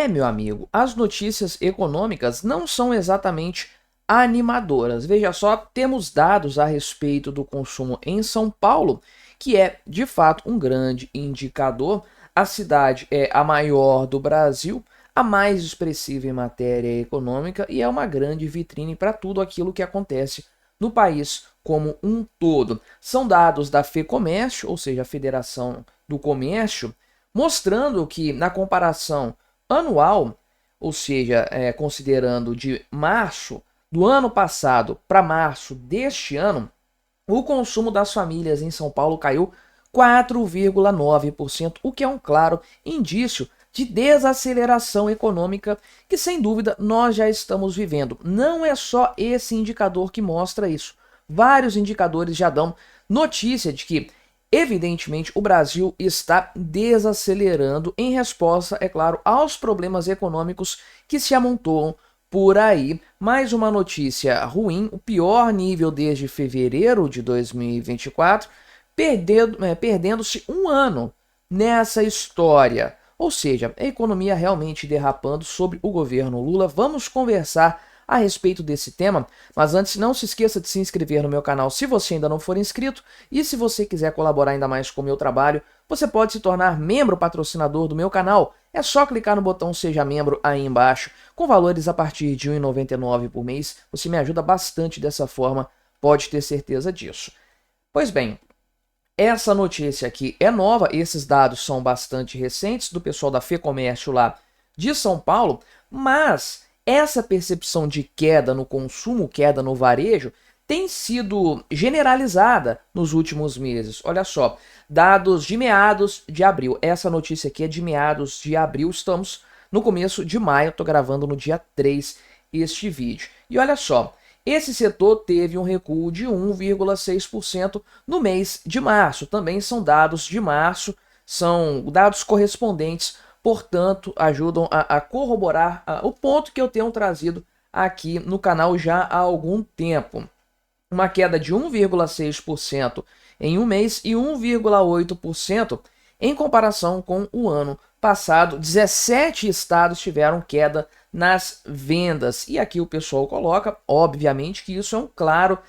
Meu amigo, as notícias econômicas não são exatamente animadoras. Veja só, temos dados a respeito do consumo em São Paulo, que é de fato um grande indicador. A cidade é a maior do Brasil, a mais expressiva em matéria econômica e é uma grande vitrine para tudo aquilo que acontece no país como um todo. São dados da FEComércio, ou seja, a Federação do Comércio, mostrando que na comparação anual, ou seja, considerando de março do ano passado para março deste ano, o consumo das famílias em São Paulo caiu 4,9%, o que é um claro indício de desaceleração econômica que, sem dúvida, nós já estamos vivendo. Não é só esse indicador que mostra isso. Vários indicadores já dão notícia de que, evidentemente, o Brasil está desacelerando em resposta, é claro, aos problemas econômicos que se amontoam por aí. Mais uma notícia ruim: o pior nível desde fevereiro de 2024, perdendo-se um ano nessa história. Ou seja, a economia realmente derrapando sobre o governo Lula. Vamos conversar a respeito desse tema, mas antes não se esqueça de se inscrever no meu canal se você ainda não for inscrito, e se você quiser colaborar ainda mais com o meu trabalho, você pode se tornar membro patrocinador do meu canal. É só clicar no botão Seja Membro aí embaixo, com valores a partir de R$ 1,99 por mês. Você me ajuda bastante dessa forma, pode ter certeza disso. Pois bem, essa notícia aqui é nova, esses dados são bastante recentes, do pessoal da FEComércio lá de São Paulo, mas essa percepção de queda no consumo, queda no varejo, tem sido generalizada nos últimos meses. Olha só, dados de meados de abril. Essa notícia aqui é de meados de abril, estamos no começo de maio, estou gravando no dia 3 este vídeo. E olha só, esse setor teve um recuo de 1,6% no mês de março. Também são dados de março, são dados correspondentes, portanto, ajudam a corroborar o ponto que eu tenho trazido aqui no canal já há algum tempo. Uma queda de 1,6% em um mês e 1,8% em comparação com o ano passado. 17 estados tiveram queda nas vendas. E aqui o pessoal coloca, obviamente, que isso é um claro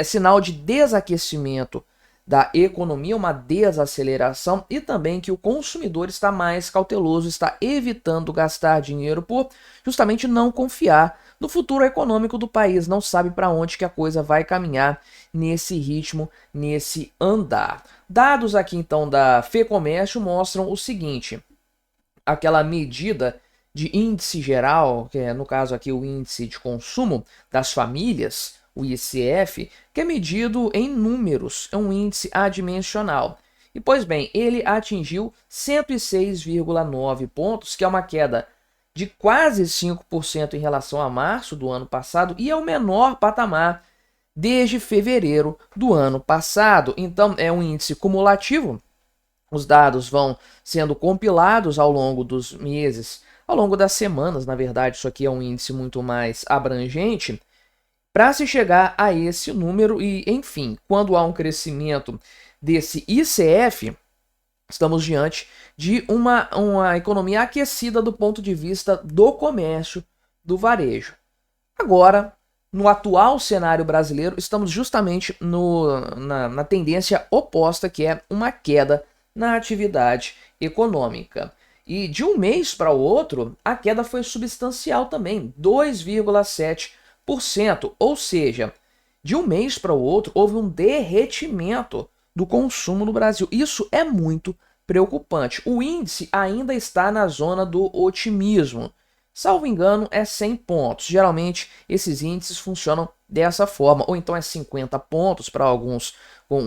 sinal de desaquecimento da economia, uma desaceleração, e também que o consumidor está mais cauteloso, está evitando gastar dinheiro por justamente não confiar no futuro econômico do país, não sabe para onde que a coisa vai caminhar nesse ritmo, nesse andar. Dados aqui então da FEComércio mostram o seguinte: aquela medida de índice geral, que é no caso aqui o índice de consumo das famílias, o ICF, que é medido em números, é um índice adimensional. E pois bem, ele atingiu 106,9 pontos, que é uma queda de quase 5% em relação a março do ano passado, e é o menor patamar desde fevereiro do ano passado. Então é um índice cumulativo. Os dados vão sendo compilados ao longo dos meses, ao longo das semanas, na verdade, isso aqui é um índice muito mais abrangente, para se chegar a esse número. E, enfim, quando há um crescimento desse ICF, estamos diante de uma economia aquecida do ponto de vista do comércio, do varejo. Agora, no atual cenário brasileiro, estamos justamente na tendência oposta, que é uma queda na atividade econômica. E de um mês para o outro, a queda foi substancial também, 2,7%. Ou seja, de um mês para o outro, houve um derretimento do consumo no Brasil. Isso é muito preocupante. O índice ainda está na zona do otimismo. Salvo engano, é 100 pontos. Geralmente, esses índices funcionam dessa forma. Ou então é 50 pontos para alguns com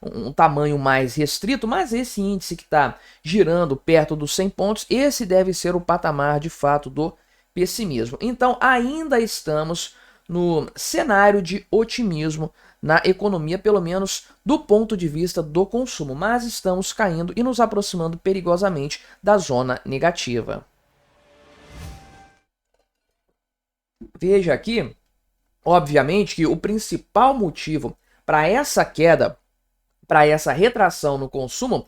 um tamanho mais restrito. Mas esse índice que está girando perto dos 100 pontos, esse deve ser o patamar de fato do pessimismo. Então, ainda estamos no cenário de otimismo na economia, pelo menos do ponto de vista do consumo. Mas estamos caindo e nos aproximando perigosamente da zona negativa. Veja aqui, obviamente, que o principal motivo para essa queda, para essa retração no consumo,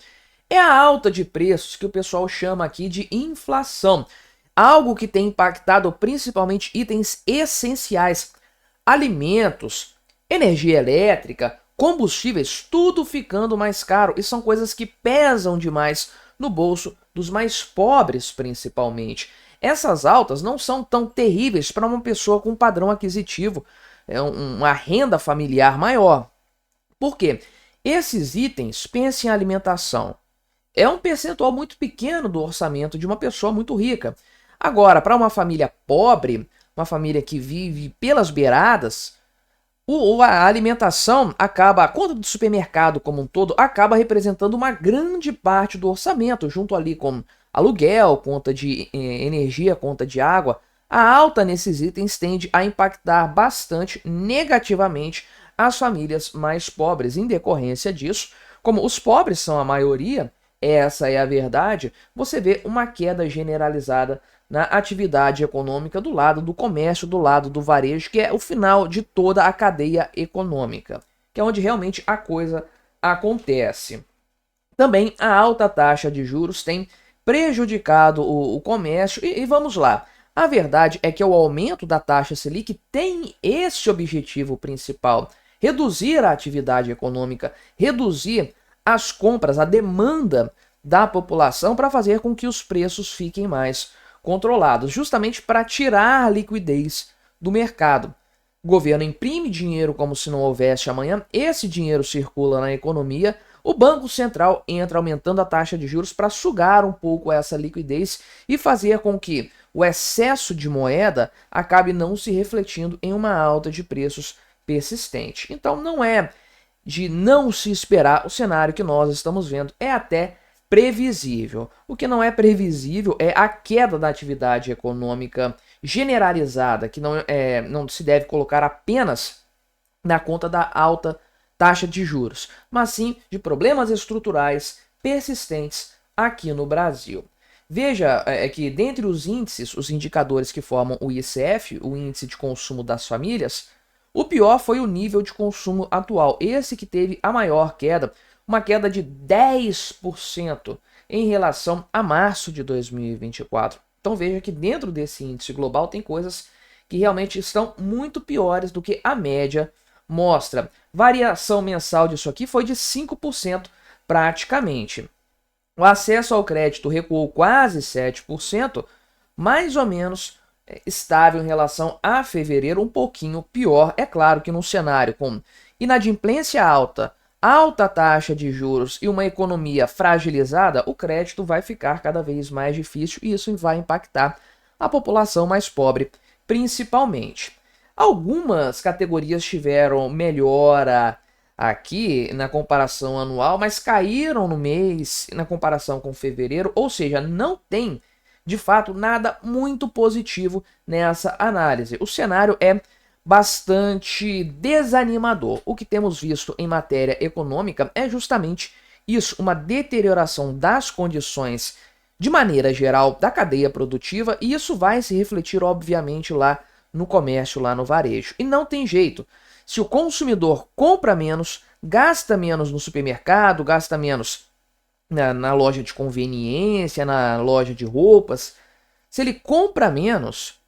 é a alta de preços que o pessoal chama aqui de inflação. Algo que tem impactado principalmente itens essenciais, alimentos, energia elétrica, combustíveis, tudo ficando mais caro. E são coisas que pesam demais no bolso dos mais pobres, principalmente. Essas altas não são tão terríveis para uma pessoa com padrão aquisitivo, uma renda familiar maior. Por quê? Esses itens, pense em alimentação, é um percentual muito pequeno do orçamento de uma pessoa muito rica. Agora, para uma família pobre, uma família que vive pelas beiradas, a alimentação acaba, a conta do supermercado como um todo, acaba representando uma grande parte do orçamento, junto ali com aluguel, conta de energia, conta de água. A alta nesses itens tende a impactar bastante negativamente as famílias mais pobres. Em decorrência disso, como os pobres são a maioria, essa é a verdade, você vê uma queda generalizada na atividade econômica do lado do comércio, do lado do varejo, que é o final de toda a cadeia econômica, que é onde realmente a coisa acontece. Também a alta taxa de juros tem prejudicado o comércio e vamos lá. A verdade é que o aumento da taxa Selic tem esse objetivo principal: reduzir a atividade econômica, reduzir as compras, a demanda da população para fazer com que os preços fiquem mais controlados, justamente para tirar a liquidez do mercado. O governo imprime dinheiro como se não houvesse amanhã, esse dinheiro circula na economia, o Banco Central entra aumentando a taxa de juros para sugar um pouco essa liquidez e fazer com que o excesso de moeda acabe não se refletindo em uma alta de preços persistente. Então não é de não se esperar o cenário que nós estamos vendo, é até previsível. O que não é previsível é a queda da atividade econômica generalizada, que não se deve colocar apenas na conta da alta taxa de juros, mas sim de problemas estruturais persistentes aqui no Brasil. Veja que dentre os índices, os indicadores que formam o ICF, o índice de consumo das famílias, o pior foi o nível de consumo atual, esse que teve a maior queda, uma queda de 10% em relação a março de 2024. Então veja que dentro desse índice global tem coisas que realmente estão muito piores do que a média mostra. Variação mensal disso aqui foi de 5% praticamente. O acesso ao crédito recuou quase 7%, mais ou menos estável em relação a fevereiro, um pouquinho pior. É claro que num cenário com inadimplência alta, alta taxa de juros e uma economia fragilizada, o crédito vai ficar cada vez mais difícil e isso vai impactar a população mais pobre, principalmente. Algumas categorias tiveram melhora aqui na comparação anual, mas caíram no mês na comparação com fevereiro, ou seja, não tem de fato nada muito positivo nessa análise. O cenário é bastante desanimador. O que temos visto em matéria econômica é justamente isso, uma deterioração das condições de maneira geral da cadeia produtiva, e isso vai se refletir obviamente lá no comércio, lá no varejo. E não tem jeito. Se o consumidor compra menos, gasta menos no supermercado, gasta menos na loja de conveniência, na loja de roupas, se ele compra menos,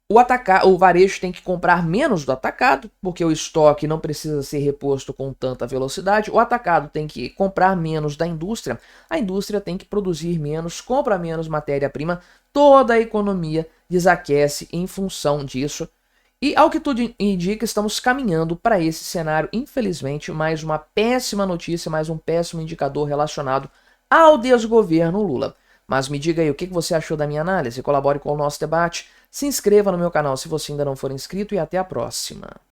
o varejo tem que comprar menos do atacado, porque o estoque não precisa ser reposto com tanta velocidade. O atacado tem que comprar menos da indústria, a indústria tem que produzir menos, compra menos matéria-prima, toda a economia desaquece em função disso. E ao que tudo indica, estamos caminhando para esse cenário. Infelizmente, mais uma péssima notícia, mais um péssimo indicador relacionado ao desgoverno Lula. Mas me diga aí, o que você achou da minha análise? Colabore com o nosso debate, se inscreva no meu canal se você ainda não for inscrito e até a próxima.